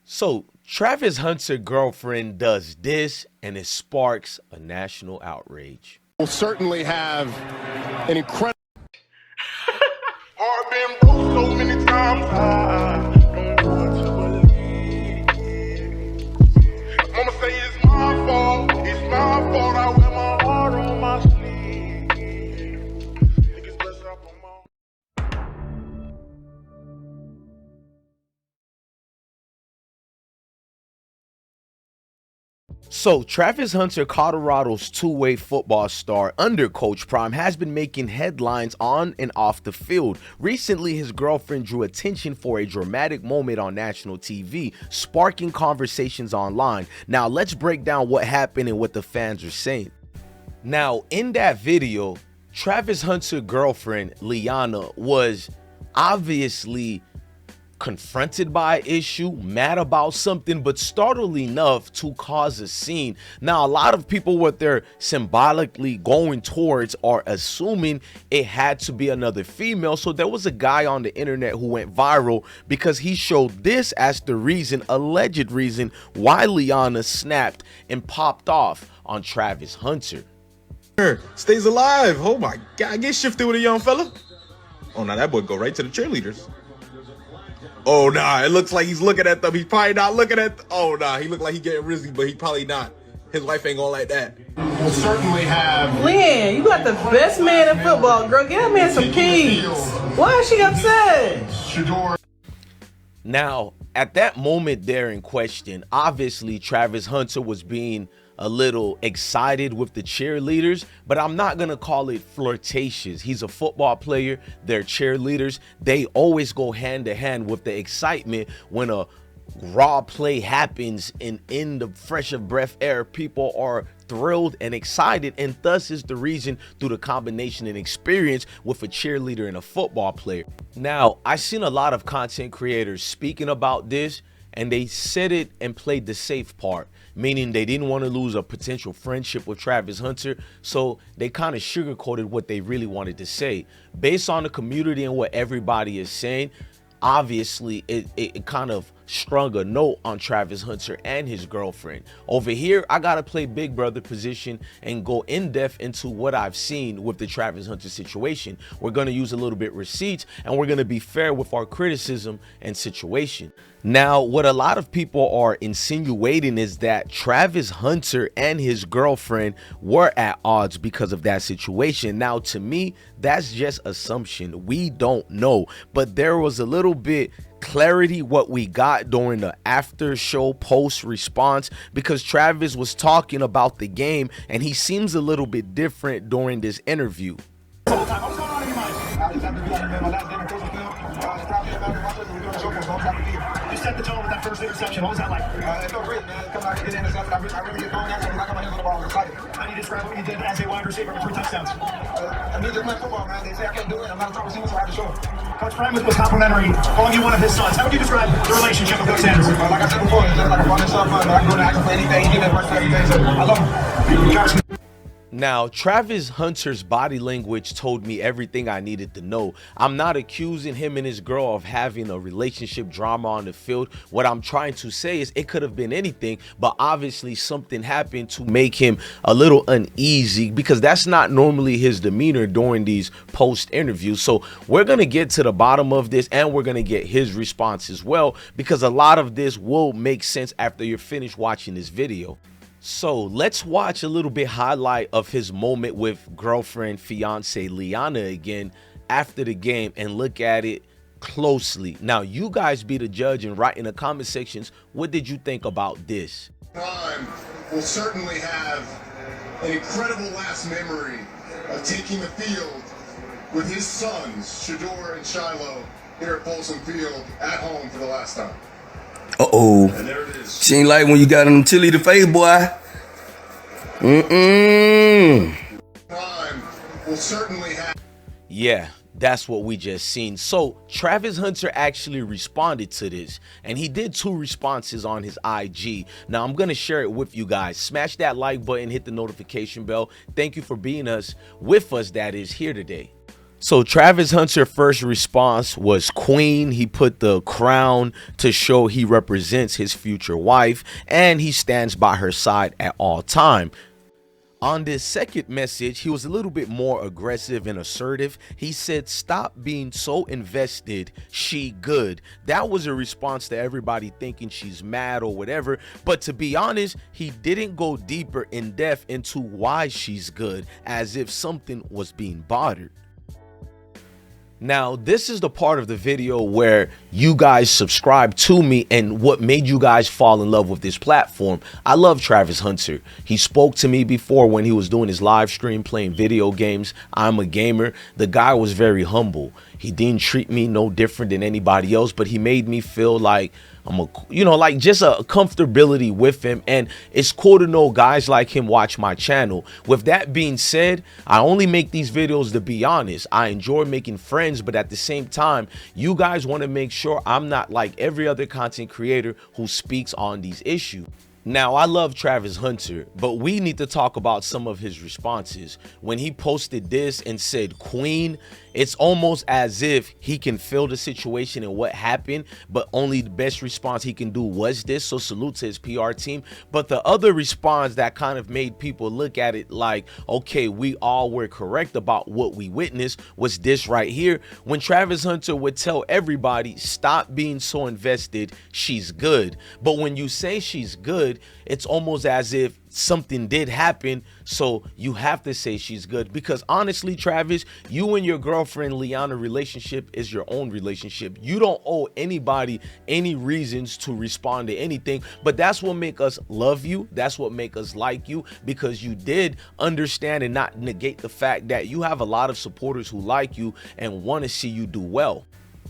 So Travis Hunter Girlfriend does this and it sparks a national outrage. Will certainly have an incredible heart been broke so many times. I don't want to believe. Mama say it's my fault. It's my fault. I wear my heart on my sleeve. Niggas bless up on my. So Travis Hunter, Colorado's two-way football star under Coach Prime, has been making headlines on and off the field. Recently, his girlfriend drew attention for a dramatic moment on national TV, sparking conversations online. Now, let's break down what happened and what the fans are saying. Now, in that video, Travis Hunter Girlfriend Leanna was obviously confronted by an issue, mad about something, but startled enough to cause a scene. Now, a lot of people, what they're symbolically going towards are assuming it had to be another female. So there was a guy on the internet who went viral because he showed this as the reason, alleged reason, why Leanna snapped and popped off on Travis Hunter. Stays alive. Oh my God, get shifted with a young fella. Oh, now that boy go right to the cheerleaders. Oh, nah, it looks like he's looking at them. He's probably not looking at oh, nah, he look like he getting risky, but he probably not. His wife ain't gonna like that. Will certainly have. Lynn, you got the best man in football, girl. Get that man some keys. Why is she upset? Shador. Now, at that moment there in question, obviously Travis Hunter was being a little excited with the cheerleaders, but I'm not gonna call it flirtatious. He's a football player, they're cheerleaders. They always go hand to hand with the excitement. When a raw play happens and in the fresh of breath air, people are thrilled and excited, and thus is the reason through the combination and experience with a cheerleader and a football player. Now, I've seen a lot of content creators speaking about this, and they said it and played the safe part, meaning they didn't want to lose a potential friendship with Travis Hunter, so they kind of sugarcoated what they really wanted to say. Based on the community and what everybody is saying, obviously it kind of strung a note on Travis Hunter and his girlfriend. Over here, I gotta play big brother position and go in depth into what I've seen with the Travis Hunter situation. We're gonna use a little bit receipts, and we're gonna be fair with our criticism and situation. Now, what a lot of people are insinuating is that Travis Hunter and his girlfriend were at odds because of that situation. Now, to me, that's just assumption. We don't know, but there was a little bit clarity what we got during the after show post response, because Travis was talking about the game and he seems a little bit different during this interview. You set the tone with that first interception. What was that like? It felt great, man. Coming out and getting intercepted. I really get going after I got my hands on the ball. I'm excited. How do you describe what you did as a wide receiver with 3 touchdowns? I need to play football, man. They say I can't do it. I'm not a top receiver, so I have to show it. Coach Prime was complimentary, calling you one of his sons. How would you describe the relationship with Coach Sanders? Like I said before, it's just like a fun and stuff. I can go to action for anything. He did that for everything, so I love him. Now, Travis Hunter's body language told me everything I needed to know. I'm not accusing him and his girl of having a relationship drama on the field. What I'm trying to say is it could have been anything, but obviously something happened to make him a little uneasy, because that's not normally his demeanor during these post interviews. So we're going to get to the bottom of this, and we're going to get his response as well, because a lot of this will make sense after you're finished watching this video. So let's watch a little bit highlight of his moment with girlfriend, fiance Leanna again after the game, and look at it closely. Now, you guys be the judge and write in the comment sections, what did you think about this? Prime will certainly have an incredible last memory of taking the field with his sons, Shador and Shiloh, here at Folsom Field at home for the last time. Uh-oh. And there it is. She ain't like when you got them cheerleader face, boy. Prime will certainly have. Yeah, that's what we just seen. So Travis Hunter actually responded to this, and he did 2 responses on his IG. Now I'm gonna share it with you guys. Smash that like button, hit the notification bell. Thank you for being with us, that is, here today. So Travis Hunter's first response was Queen. He put the crown to show he represents his future wife and he stands by her side at all time. On this second message, he was a little bit more aggressive and assertive. He said, "Stop being so invested, she good." That was a response to everybody thinking she's mad or whatever. But to be honest, he didn't go deeper in depth into why she's good, as if something was being bothered. Now, this is the part of the video where you guys subscribe to me and what made you guys fall in love with this platform. I love Travis Hunter. He spoke to me before when he was doing his live stream playing video games. I'm a gamer. The guy was very humble. He didn't treat me no different than anybody else, but he made me feel like I'm like just a comfortability with him. And it's cool to know guys like him watch my channel. With that being said, I only make these videos to be honest. I enjoy making friends, but at the same time, you guys want to make sure I'm not like every other content creator who speaks on these issues. Now, I love Travis Hunter, but we need to talk about some of his responses. When he posted this and said Queen, it's almost as if he can feel the situation and what happened, but only the best response he can do was this. So salute to his PR team. But the other response that kind of made people look at it like, okay, we all were correct about what we witnessed was this right here. When Travis Hunter would tell everybody, stop being so invested, she's good. But when you say she's good, it's almost as if something did happen, so you have to say she's good. Because honestly, Travis, you and your girlfriend Leanna relationship is your own relationship. You don't owe anybody any reasons to respond to anything, but that's what make us love you. That's what make us like you, because you did understand and not negate the fact that you have a lot of supporters who like you and want to see you do well.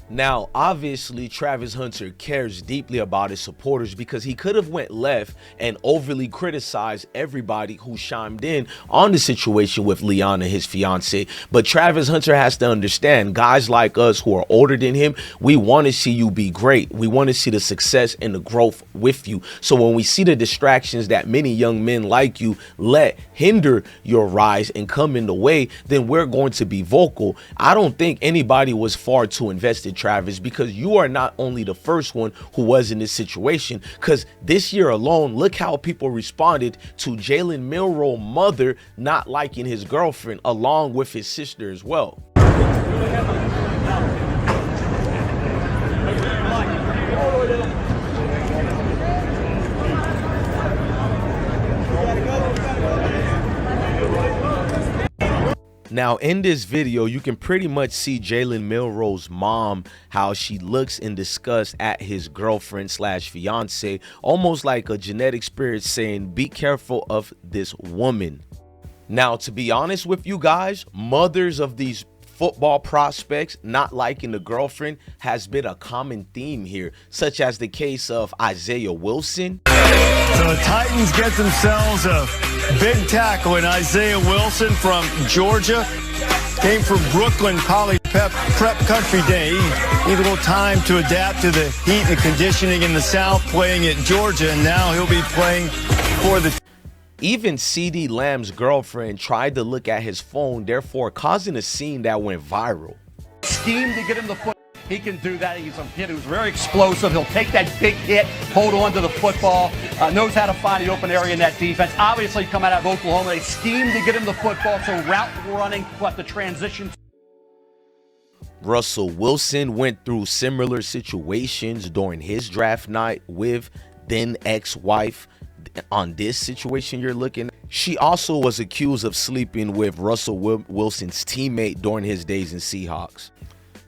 Now, obviously, Travis Hunter cares deeply about his supporters, because he could have went left and overly criticized everybody who chimed in on the situation with Leanna, his fiance. But Travis Hunter has to understand, guys like us who are older than him, we want to see you be great. We want to see the success and the growth with you. So when we see the distractions that many young men like you let hinder your rise and come in the way, then we're going to be vocal. I don't think anybody was far too invested, Travis, because you are not only the first one who was in this situation, because this year alone, look how people responded to Jalen Milroe's mother not liking his girlfriend, along with his sister as well. Now, in this video, you can pretty much see Jalen Milroe's mom, how she looks in disgust at his girlfriend slash fiance, almost like a genetic spirit saying, be careful of this woman. Now, to be honest with you guys, mothers of these football prospects not liking the girlfriend has been a common theme here, such as the case of Isaiah Wilson. So the Titans get themselves a big tackle in Isaiah Wilson from Georgia. Came from Brooklyn Poly Prep Country Day. He need a little time to adapt to the heat and conditioning in the South, playing at Georgia, and now he'll be playing for the... Even CeeDee Lamb's girlfriend tried to look at his phone, therefore causing a scene that went viral. Scheme to get him the foot. He can do that. He's a kid who's very explosive. He'll take that big hit, hold on to the football, knows how to find the open area in that defense. Obviously, come out of Oklahoma, they scheme to get him the football, so route running, but the transition. Russell Wilson went through similar situations during his draft night with then ex-wife. On this situation you're looking at, she also was accused of sleeping with Russell Wilson's teammate during his days in Seahawks.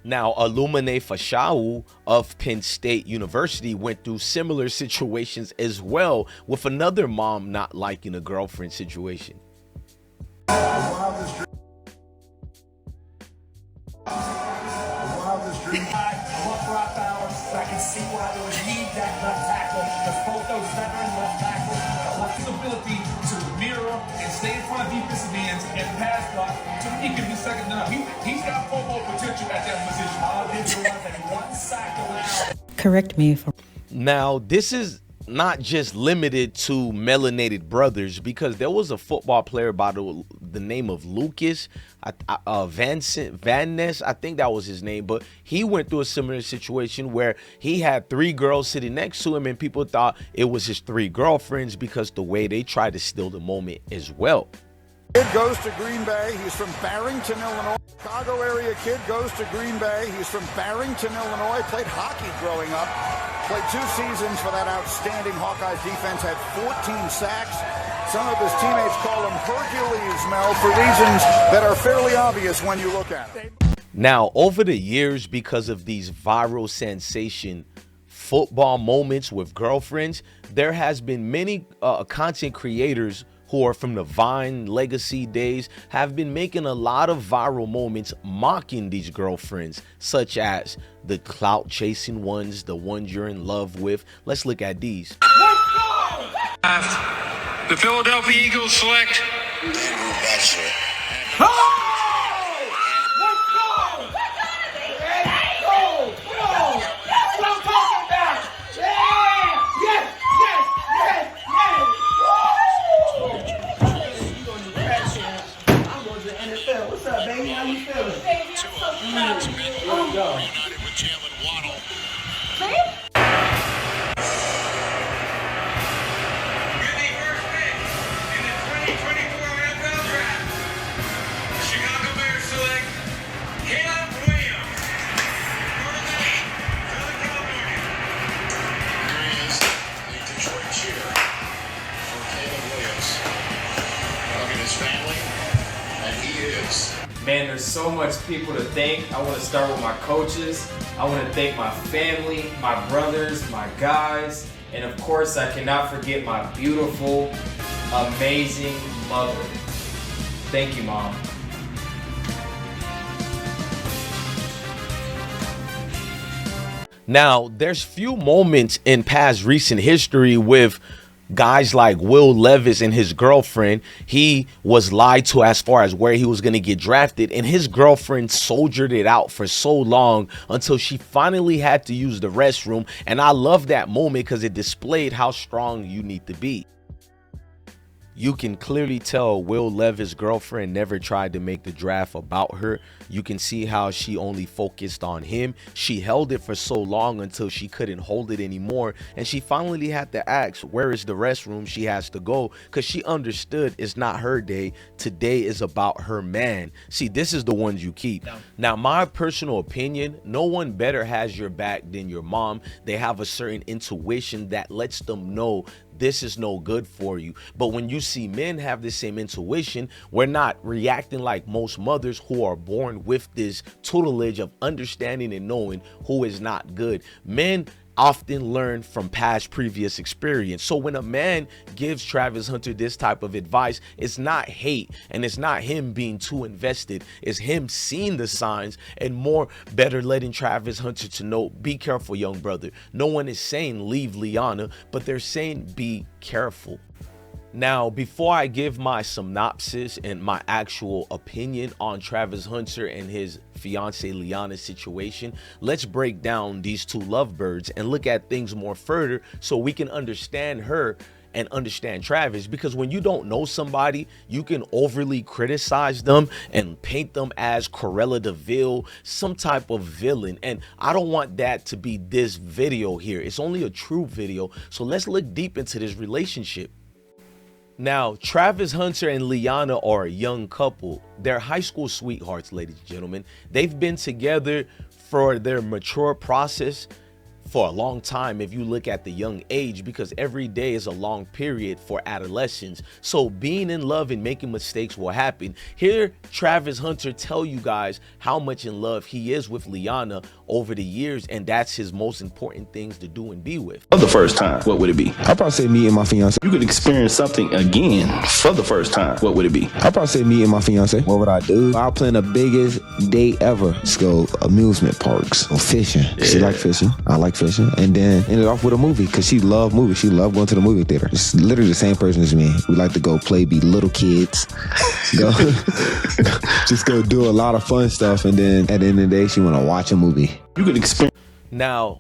Now, Alumine Fashau of Penn State University went through similar situations as well, with another mom not liking a girlfriend situation. I can see why they would need that left tackle, because both those veteran left tackles have the ability to mirror and stay in front of defensive ends and pass block. To me, he could be second to none. He's got Pro Bowl potential at that position. I'll give you one sack allowed. Correct me if... Now, this is not just limited to melanated brothers, because there was a football player by the name of Lucas Van Ness. I think that was his name, but he went through a similar situation where he had 3 girls sitting next to him, and people thought it was his 3 girlfriends because the way they tried to steal the moment as well. Kid goes to Green Bay. He's from Barrington, Illinois. Chicago area kid goes to Green Bay. He's from Barrington, Illinois. Played hockey growing up. Played 2 seasons for that outstanding Hawkeyes defense. Had 14 sacks. Some of his teammates call him Hercules, Mel, for reasons that are fairly obvious when you look at him. Now, over the years, because of these viral sensation football moments with girlfriends, there has been many content creators who are from the Vine legacy days have been making a lot of viral moments mocking these girlfriends, such as the clout chasing ones, the ones you're in love with. Let's look at these. The Philadelphia Eagles select. Man, there's so much people to thank. I want to start with my coaches. I want to thank my family, my brothers, my guys, and of course, I cannot forget my beautiful, amazing mother. Thank you, Mom. Now, there's few moments in past recent history with guys like Will Levis and his girlfriend. He was lied to as far as where he was going to get drafted, and his girlfriend soldiered it out for so long until she finally had to use the restroom. And I love that moment because it displayed how strong you need to be. You can clearly tell Will Levis' girlfriend never tried to make the draft about her. You can see how she only focused on him. She held it for so long until she couldn't hold it anymore. And she finally had to ask, where is the restroom she has to go? Because she understood it's not her day. Today is about her man. See, this is the ones you keep. Now, my personal opinion, no one better has your back than your mom. They have a certain intuition that lets them know this is no good for you. But when you see men have the same intuition, we're not reacting like most mothers who are born with this tutelage of understanding and knowing who is not good. Men often learn from past previous experience. So when a man gives Travis Hunter this type of advice, it's not hate and it's not him being too invested. It's him seeing the signs and more better letting Travis Hunter to know, be careful, young brother. No one is saying leave Leanna, but they're saying be careful. Now, before I give my synopsis and my actual opinion on Travis Hunter and his fiancée Leanna situation, let's break down these two lovebirds and look at things more further so we can understand her and understand Travis. Because when you don't know somebody, you can overly criticize them and paint them as Cruella de Vil, some type of villain. And I don't want that to be this video here. It's only a true video. So let's look deep into this relationship. Now, Travis Hunter and Leanna are a young couple. They're high school sweethearts, ladies and gentlemen. They've been together for their mature process for a long time if you look at the young age, because every day is a long period for adolescents. So being in love and making mistakes will happen. Here, Travis Hunter tell you guys how much in love he is with Leanna over the years, and that's his most important things to do and be with. For the first time, what would it be? I'd probably say me and my fiance. You could experience something again for the first time. What would it be? I'd probably say me and my fiance. What would I do? I'll plan the biggest date ever. Let's go amusement parks or fishing. Yeah. She like fishing. I like fishing. And then ended off with a movie because she loved movies. She loved going to the movie theater. It's literally the same person as me. We like to go play, be little kids. Go, just go do a lot of fun stuff. And then at the end of the day, she want to watch a movie. You could experience. Now,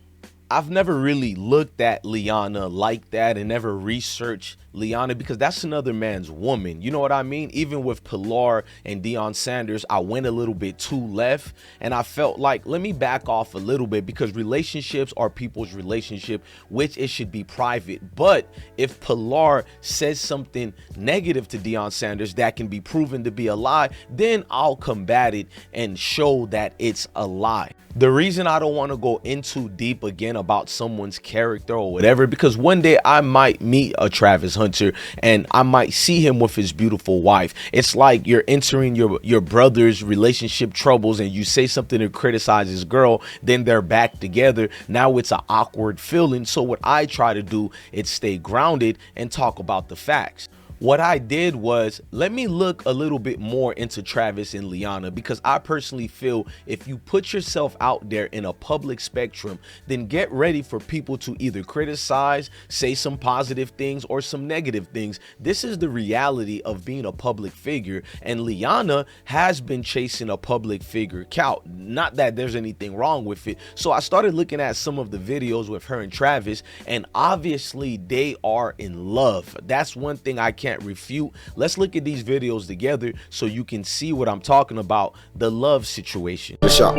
I've never really looked at Leanna like that and never researched Leanna because that's another man's woman. You know what I mean? Even with Pilar and Deion Sanders, I went a little bit too left, and I felt like, let me back off a little bit because relationships are people's relationship, which it should be private. But if Pilar says something negative to Deion Sanders that can be proven to be a lie, then I'll combat it and show that it's a lie. The reason I don't want to go in too deep again about someone's character or whatever, because one day I might meet a Travis Hunter and I might see him with his beautiful wife. It's like you're entering your brother's relationship troubles and you say something to criticize his girl, then they're back together. Now it's an awkward feeling. So what I try to do is stay grounded and talk about the facts. What I did was, let me look a little bit more into Travis and Leanna, because I personally feel if you put yourself out there in a public spectrum, then get ready for people to either criticize, say some positive things or some negative things. This is the reality of being a public figure, and Leanna has been chasing a public figure clout. Not that there's anything wrong with it. So I started looking at some of the videos with her and Travis, and obviously they are in love. That's one thing I can't refute. Let's look at these videos together so you can see what I'm talking about, the love situation. The shot.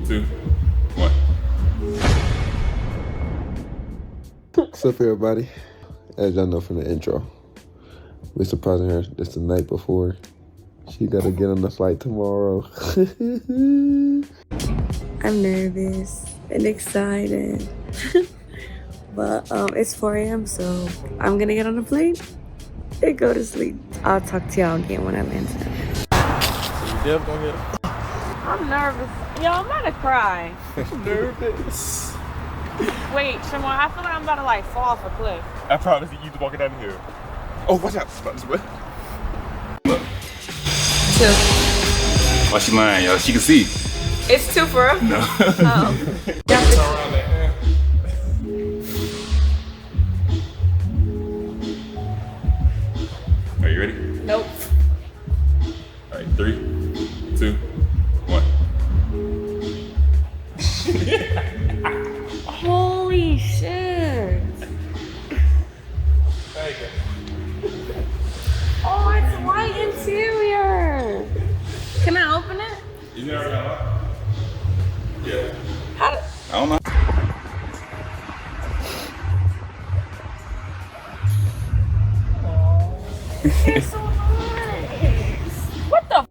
2, 1. What's up, everybody? As y'all know from the intro, we're surprising her just the night before. She gotta get on the flight tomorrow. I'm nervous and excited. But it's 4 a.m., so I'm gonna get on the plane and go to sleep. I'll talk to y'all again when I land. I'm nervous. Yo, I'm about to cry. Nervous. Wait, Shimon, I feel like I'm about to like fall off a cliff. I promise you just walking down here. Oh, watch out. About this way. Look. 2. Why she lying, y'all? She can see. It's 2 for real? No. Oh. Turn around there. Are you ready? Nope. All right, 3, 2, 1. Holy shit. Oh, it's white interior. Can I open it? You never got it? Yeah. How do... I don't know. It's so nice. What the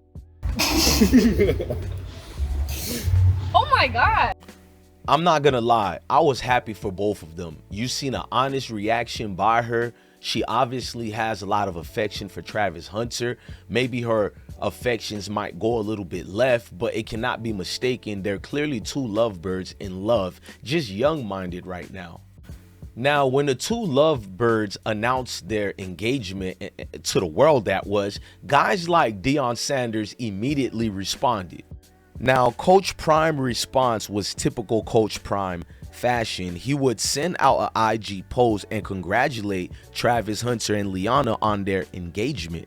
Oh my God. I'm not gonna lie, I was happy for both of them. You seen an honest reaction by her. She obviously has a lot of affection for Travis Hunter. Maybe her affections might go a little bit left, but it cannot be mistaken. They're clearly two lovebirds in love, just young-minded right now. Now, when the two lovebirds announced their engagement to the world, that was, guys like Deion Sanders immediately responded. Now, Coach Prime response was typical Coach Prime fashion. He would send out an IG post and congratulate Travis Hunter and Leanna on their engagement.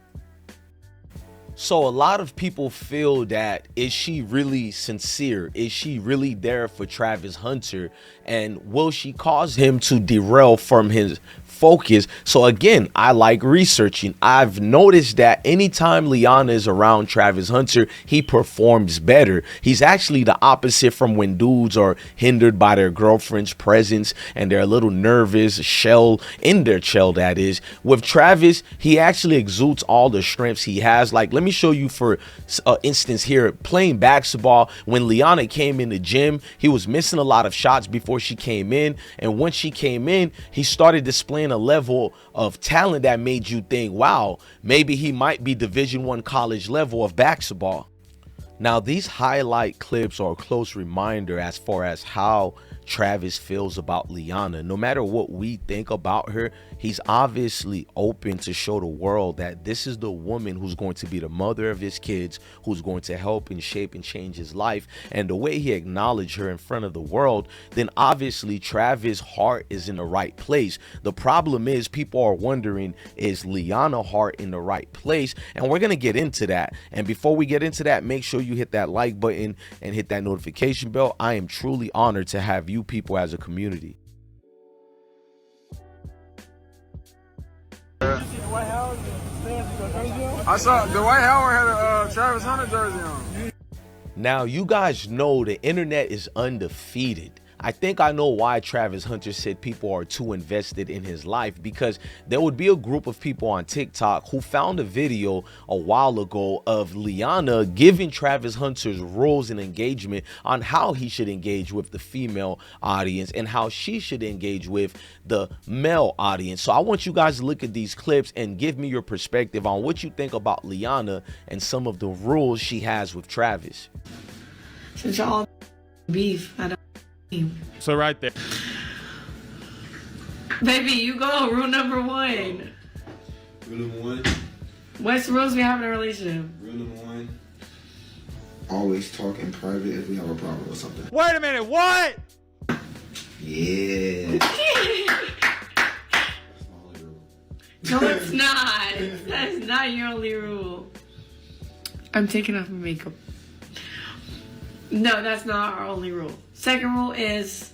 So a lot of people feel that, is she really sincere? Is she really there for Travis Hunter? And will she cause him to derail from his focus? So again, I like researching. I've noticed that anytime Leanna is around Travis Hunter, he performs better. He's actually the opposite from when dudes are hindered by their girlfriend's presence and they're a little nervous, in their shell, that is. With Travis, he actually exudes all the strengths he has. Like, let me show you for instance here, playing basketball. When Leanna came in the gym, he was missing a lot of shots before she came in, and once she came in, he started displaying a level of talent that made you think, wow, maybe he might be Division I college level of basketball. Now, these highlight clips are a close reminder as far as how Travis feels about Leanna. No matter what we think about her, he's obviously open to show the world that this is the woman who's going to be the mother of his kids, who's going to help and shape and change his life. And the way he acknowledged her in front of the world, then obviously Travis' heart is in the right place. The problem is people are wondering, is Leanna's heart in the right place? And we're going to get into that. And before we get into that, make sure you hit that like button and hit that notification bell. I am truly honored to have you people as a community. I saw Dwight had a Travis Hunter jersey on. Now, you guys know the internet is undefeated. I think I know why Travis Hunter said people are too invested in his life, because there would be a group of people on TikTok who found a video a while ago of Leanna giving Travis Hunter's rules and engagement on how he should engage with the female audience and how she should engage with the male audience. So I want you guys to look at these clips and give me your perspective on what you think about Leanna and some of the rules she has with Travis. Since y'all beef, I don't. So right there. Baby, you go. Rule number 1. Rule number 1. What's the rules we have in a relationship? Rule number 1. Always talk in private if we have a problem or something. Wait a minute, what? Yeah. No, it's not. That's not your only rule. I'm taking off my makeup. No, that's not our only rule. Second rule is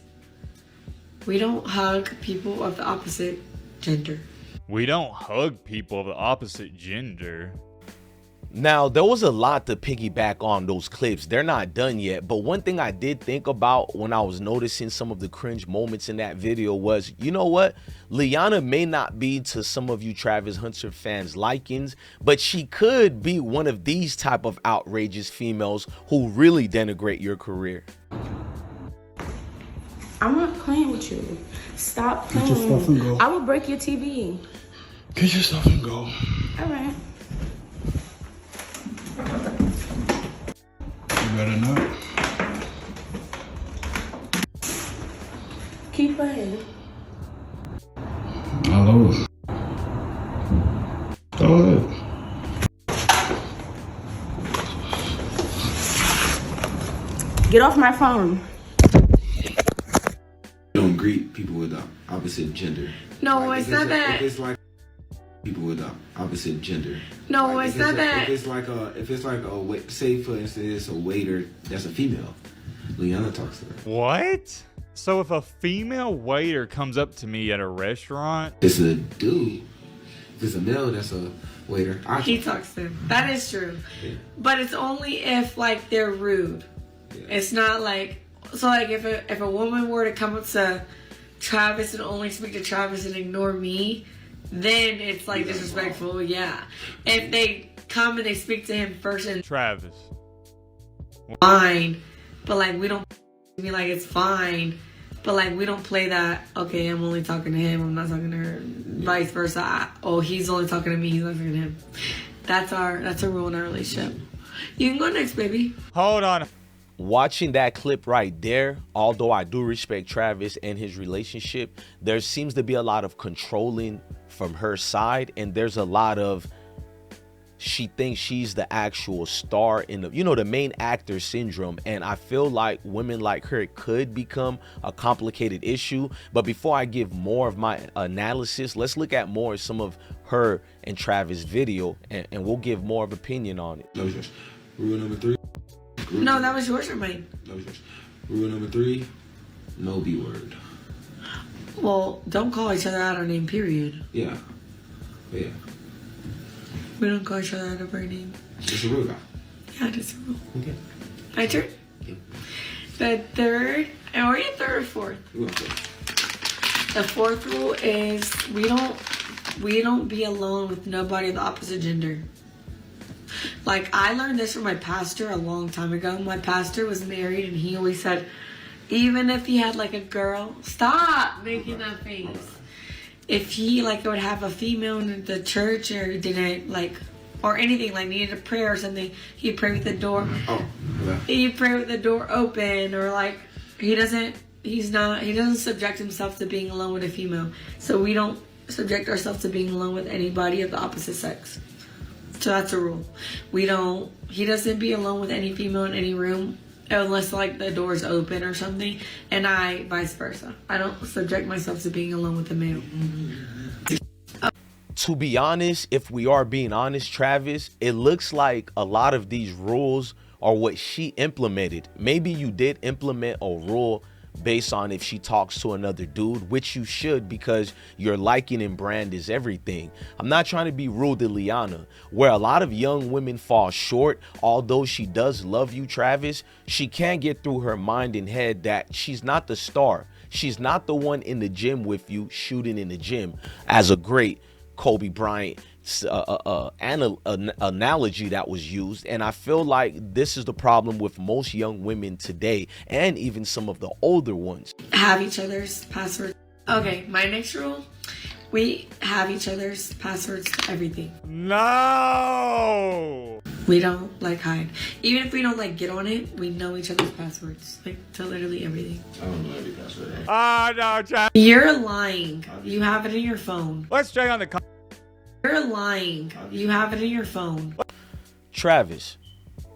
we don't hug people of the opposite gender. We don't hug people of the opposite gender. Now, there was a lot to piggyback on those clips. They're not done yet. But one thing I did think about when I was noticing some of the cringe moments in that video was, you know what? Leanna may not be to some of you Travis Hunter fans' likings, but she could be one of these type of outrageous females who really denigrate your career. I'm not playing with you. Stop playing. Get your stuff and go. I will break your TV. Get your stuff and go. All right. You better not. Keep playing. Hello. Go ahead. Get off my phone. You don't greet people with the opposite gender. No, Like, it's if not that. If it's like people with the opposite gender. No, Like, it's if not that. If it's like a say for instance it's a waiter that's a female, Leanna talks to her. What? So if a female waiter comes up to me at a restaurant, It's a dude. If it's a male that's a waiter, He talks to him. That is true. Yeah. But it's only if like they're rude. Yeah. It's not like, so like if a woman were to come up to Travis and only speak to Travis and ignore me, then it's like disrespectful. Yeah. If they come and they speak to him first and Travis. fine, but like we don't be like it's fine, but like we don't play that. Okay, I'm only talking to him. I'm not talking to her. Vice versa. He's only talking to me. He's not talking to him. That's a rule in our relationship. You can go next, baby. Hold on. Watching that clip right there, although I do respect Travis and his relationship, there seems to be a lot of controlling from her side, and there's a lot of she thinks she's the actual star in the, the main actor syndrome. And I feel like women like her could become a complicated issue. But before I give more of my analysis, let's look at more of some of her and Travis video, and we'll give more of opinion on it. That was yours. Rule number 3. No, that was yours or mine? That was yours. Rule number 3, no B word. Well, don't call each other out our name, period. Yeah. Yeah. We don't call each other out of our name. It's a rule, guy. Yeah, it's a rule. Okay. My turn? Yeah. The third, are you third or fourth? You want to. The fourth rule is we don't be alone with nobody of the opposite gender. Like, I learned this from my pastor a long time ago. My pastor was married, and he always said, even if he had like a girl, stop making that face. If he like would have a female in the church or didn't like, or anything, like needed a prayer or something, he'd pray with the door. Oh, yeah. He'd pray with the door open, or like he doesn't he doesn't subject himself to being alone with a female. So we don't subject ourselves to being alone with anybody of the opposite sex. So that's a rule. He doesn't be alone with any female in any room unless like the door's open or something, and I vice versa. I don't subject myself to being alone with a male. To be honest, if we are being honest, Travis, it looks like a lot of these rules are what she implemented. Maybe you did implement a rule based on if she talks to another dude, which you should, because your liking and brand is everything. I'm not trying to be rude to Leanna. Where a lot of young women fall short, although she does love you, Travis, she can't get through her mind and head that she's not the star. She's not the one in the gym with you, shooting in the gym, as a great Kobe Bryant analogy that was used. And I feel like this is the problem with most young women today, and even some of the older ones. Have each other's passwords. Okay, my next rule, we have each other's passwords to everything. No! We don't like hide. Even if we don't like get on it, we know each other's passwords, like to literally everything. I don't know every password. Oh, no, Travis. You're lying. You have it in your phone. Let's stay on the... You're lying. You have it in your phone. Travis,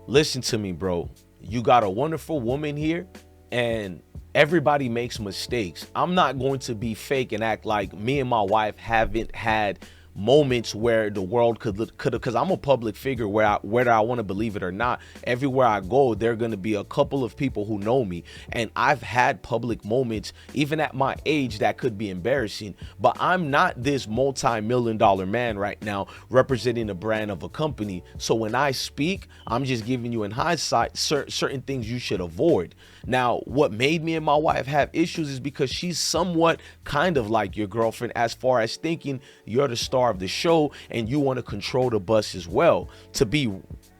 listen to me, bro. You got a wonderful woman here, and everybody makes mistakes. I'm not going to be fake and act like me and my wife haven't had moments where the world could have, because I'm a public figure, whether I want to believe it or not, everywhere I go, there are going to be a couple of people who know me, and I've had public moments even at my age that could be embarrassing. But I'm not this multi-million-dollar man right now representing the brand of a company. So when I speak, I'm just giving you in hindsight certain things you should avoid. Now, what made me and my wife have issues is because she's somewhat kind of like your girlfriend, as far as thinking you're the star of the show and you want to control the bus as well. To be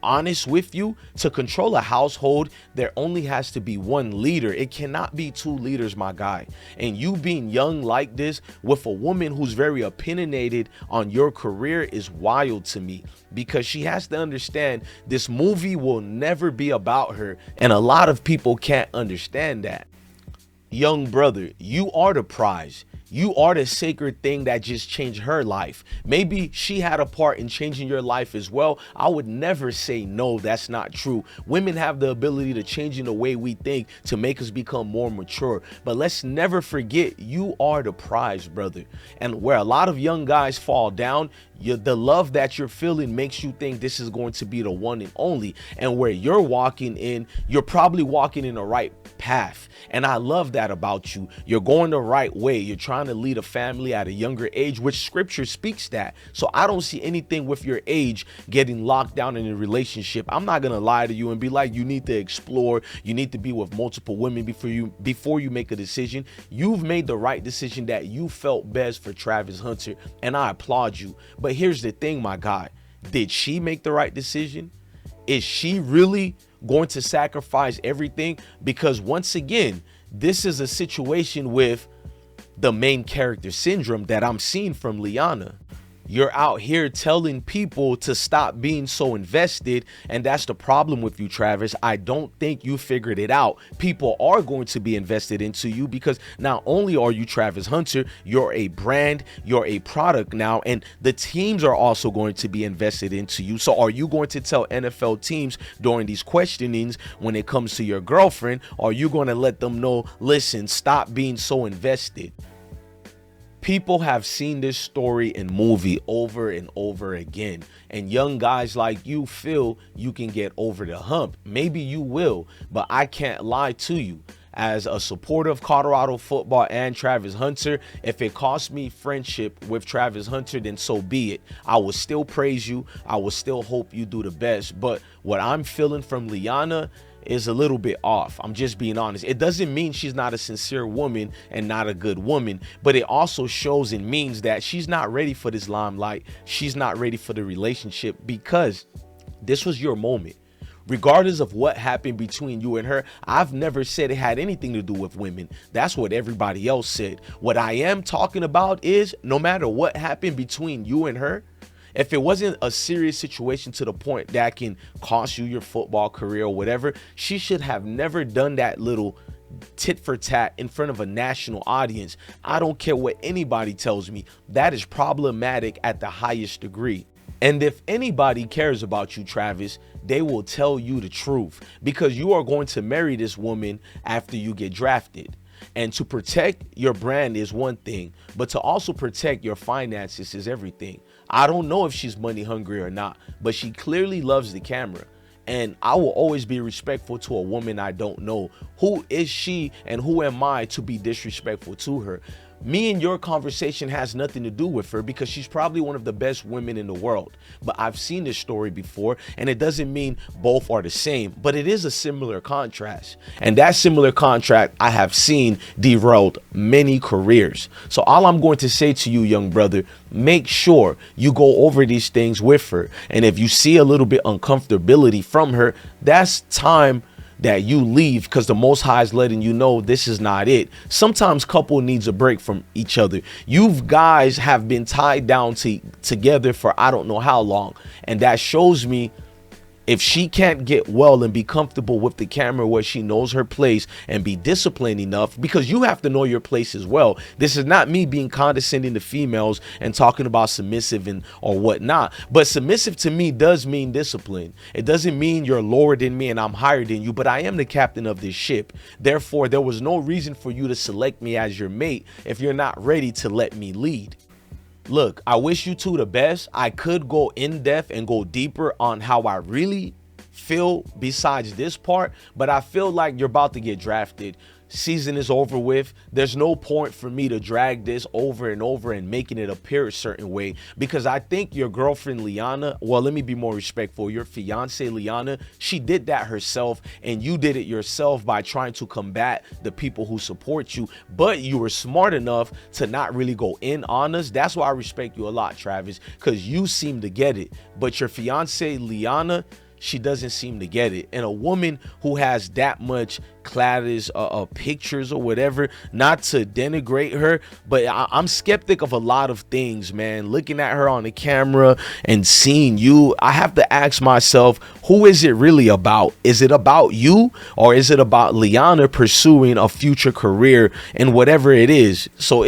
honest with you, to control a household, there only has to be one leader. It cannot be two leaders, my guy. And you being young like this with a woman who's very opinionated on your career is wild to me, because she has to understand this movie will never be about her, and a lot of people can't understand that. Young brother, you are the prize. You are the sacred thing that just changed her life. Maybe she had a part in changing your life as well. I would never say no, that's not true. Women have the ability to change in the way we think to make us become more mature. But let's never forget, you are the prize, brother. And where a lot of young guys fall down, the love that you're feeling makes you think this is going to be the one and only. And where you're walking in, you're probably walking in the right path. And I love that about you. You're going the right way. You're trying to lead a family at a younger age, which scripture speaks that. So I don't see anything with your age getting locked down in a relationship. I'm not going to lie to you and be like, you need to explore. You need to be with multiple women before you make a decision. You've made the right decision that you felt best for Travis Hunter, and I applaud you. But here's the thing, my guy. Did she make the right decision? Is she really going to sacrifice everything? Because once again, this is a situation with the main character syndrome that I'm seeing from Leanna. You're out here telling people to stop being so invested, and that's the problem with you, Travis. I don't think you figured it out. People are going to be invested into you because not only are you Travis Hunter, you're a brand, you're a product now, and the teams are also going to be invested into you. So are you going to tell NFL teams during these questionings when it comes to your girlfriend, or are you going to let them know, listen, stop being so invested? People have seen this story in movie over and over again, and young guys like you feel you can get over the hump. Maybe you will, but I can't lie to you. As a supporter of Colorado football and Travis Hunter, if it costs me friendship with Travis Hunter, then so be it. I will still praise you. I will still hope you do the best. But what I'm feeling from Leanna is a little bit off. I'm just being honest. It doesn't mean she's not a sincere woman and not a good woman, but it also shows and means that she's not ready for this limelight. She's not ready for the relationship, because this was your moment. Regardless of what happened between you and her, I've never said it had anything to do with women. That's what everybody else said. What I am talking about is, no matter what happened between you and her, if it wasn't a serious situation to the point that can cost you your football career or whatever, she should have never done that little tit for tat in front of a national audience. I don't care what anybody tells me. That is problematic at the highest degree. And if anybody cares about you, Travis, they will tell you the truth, because you are going to marry this woman after you get drafted. And to protect your brand is one thing, but to also protect your finances is everything. I don't know if she's money hungry or not, but she clearly loves the camera. And I will always be respectful to a woman I don't know. Who is she and who am I to be disrespectful to her? Me and your conversation has nothing to do with her, because she's probably one of the best women in the world. But I've seen this story before, and it doesn't mean both are the same, but it is a similar contrast. And that similar contrast I have seen derailed many careers. So all I'm going to say to you, young brother, make sure you go over these things with her. And if you see a little bit uncomfortability from her, that's time that you leave, because the Most High is letting you know this is not it. Sometimes couple needs a break from each other. You guys have been tied down together for I don't know how long, and that shows me if she can't get well and be comfortable with the camera where she knows her place and be disciplined enough, because you have to know your place as well. This is not me being condescending to females and talking about submissive and or whatnot, but submissive to me does mean discipline. It doesn't mean you're lower than me and I'm higher than you, but I am the captain of this ship. Therefore, there was no reason for you to select me as your mate if you're not ready to let me lead. Look, I wish you two the best. I could go in depth and go deeper on how I really feel besides this part, but I feel like you're about to get drafted. Season is over with. There's no point for me to drag this over and over and making it appear a certain way, because I think your girlfriend Leanna, well, let me be more respectful, your fiance Leanna, she did that herself, and you did it yourself by trying to combat the people who support you, but you were smart enough to not really go in on us. That's why I respect you a lot, Travis, because you seem to get it, but your fiance Leanna, she doesn't seem to get it. And a woman who has that much cladders, pictures or whatever, not to denigrate her, but I'm skeptic of a lot of things, man. Looking at her on the camera and seeing you, I have to ask myself, who is it really about? Is it about you, or is it about Leanna pursuing a future career in whatever it is? So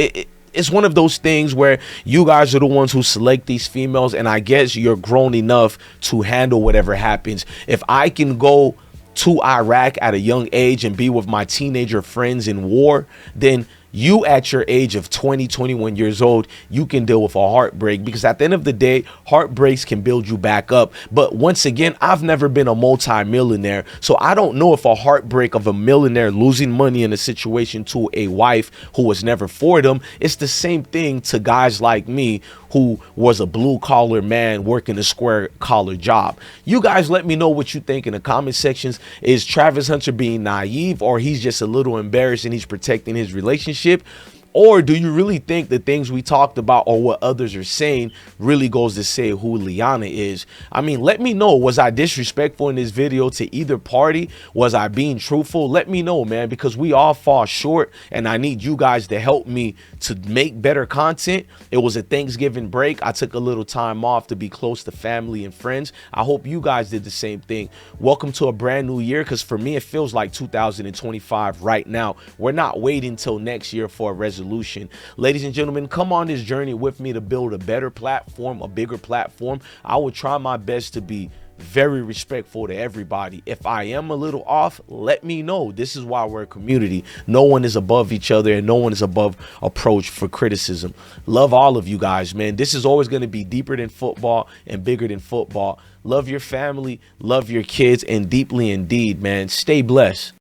it's one of those things where you guys are the ones who select these females, and I guess you're grown enough to handle whatever happens. If I can go to Iraq at a young age and be with my teenager friends in war, then you at your age of 20, 21 years old, you can deal with a heartbreak, because at the end of the day, heartbreaks can build you back up. But once again, I've never been a multi-millionaire, so I don't know if a heartbreak of a millionaire losing money in a situation to a wife who was never for them, it's the same thing to guys like me who was a blue-collar man working a square-collar job. You guys let me know what you think in the comment sections. Is Travis Hunter being naive, or he's just a little embarrassed and he's protecting his relationship? Or do you really think the things we talked about or what others are saying really goes to say who Leanna is? I mean, let me know. Was I disrespectful in this video to either party? Was I being truthful? Let me know, man, because we all fall short, and I need you guys to help me to make better content. It was a Thanksgiving break. I took a little time off to be close to family and friends. I hope you guys did the same thing. Welcome to a brand new year, because for me, it feels like 2025 right now. We're not waiting till next year for a resolution. Ladies and gentlemen, come on this journey with me to build a better platform, a bigger platform. I will try my best to be very respectful to everybody. If I am a little off, let me know. This is why we're a community. No one is above each other, and no one is above approach for criticism. Love all of you guys, man. This is always going to be deeper than football and bigger than football. Love your family, love your kids, and deeply indeed, man. Stay blessed.